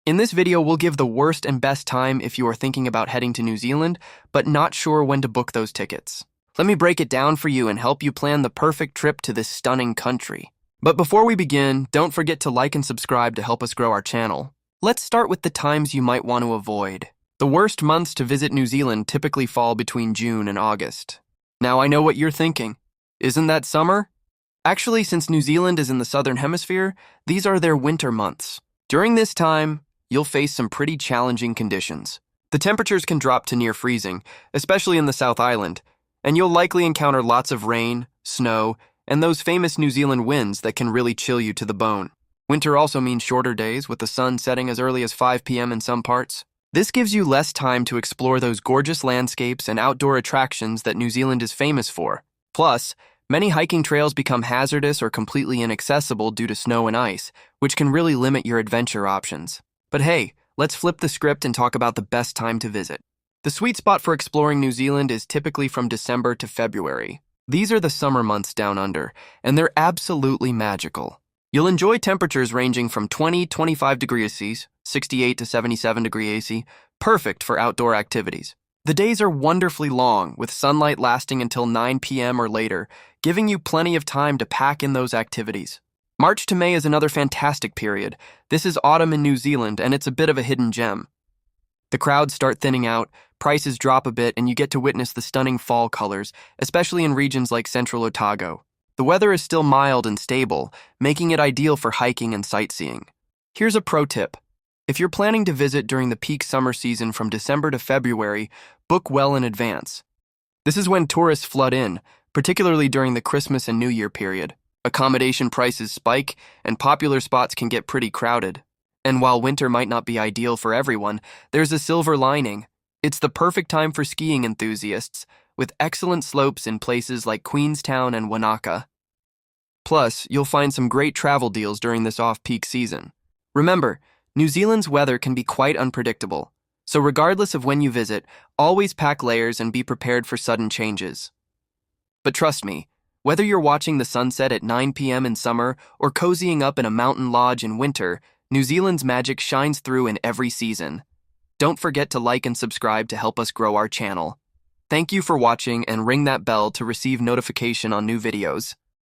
In this video, we'll give the worst and best time if you are thinking about heading to New Zealand, but not sure when to book those tickets. Let me break it down for you and help you plan the perfect trip to this stunning country. But before we begin, don't forget to like and subscribe to help us grow our channel. Let's start with the times you might want to avoid. The worst months to visit New Zealand typically fall between June and August. Now I know what you're thinking. Isn't that summer? Actually, since New Zealand is in the southern hemisphere, these are their winter months. During this time, you'll face some pretty challenging conditions. The temperatures can drop to near freezing, especially in the South Island, and you'll likely encounter lots of rain, snow, and those famous New Zealand winds that can really chill you to the bone. Winter also means shorter days, with the sun setting as early as 5 p.m. in some parts. This gives you less time to explore those gorgeous landscapes and outdoor attractions that New Zealand is famous for. Plus, many hiking trails become hazardous or completely inaccessible due to snow and ice, which can really limit your adventure options. But hey, let's flip the script and talk about the best time to visit. The sweet spot for exploring New Zealand is typically from December to February. These are the summer months down under, and they're absolutely magical. You'll enjoy temperatures ranging from 20-25 degrees C, 68 to 77 degrees AC, perfect for outdoor activities. The days are wonderfully long, with sunlight lasting until 9 p.m. or later, giving you plenty of time to pack in those activities. March to May is another fantastic period. This is autumn in New Zealand, and it's a bit of a hidden gem. The crowds start thinning out, prices drop a bit, and you get to witness the stunning fall colors, especially in regions like central Otago. The weather is still mild and stable, making it ideal for hiking and sightseeing. Here's a pro tip. If you're planning to visit during the peak summer season from December to February, book well in advance. This is when tourists flood in, particularly during the Christmas and New Year period. Accommodation prices spike, and popular spots can get pretty crowded. And while winter might not be ideal for everyone, there's a silver lining. It's the perfect time for skiing enthusiasts, with excellent slopes in places like Queenstown and Wanaka. Plus, you'll find some great travel deals during this off-peak season. Remember, New Zealand's weather can be quite unpredictable, so regardless of when you visit, always pack layers and be prepared for sudden changes. But trust me, whether you're watching the sunset at 9 p.m. in summer or cozying up in a mountain lodge in winter, New Zealand's magic shines through in every season. Don't forget to like and subscribe to help us grow our channel. Thank you for watching, and ring that bell to receive notification on new videos.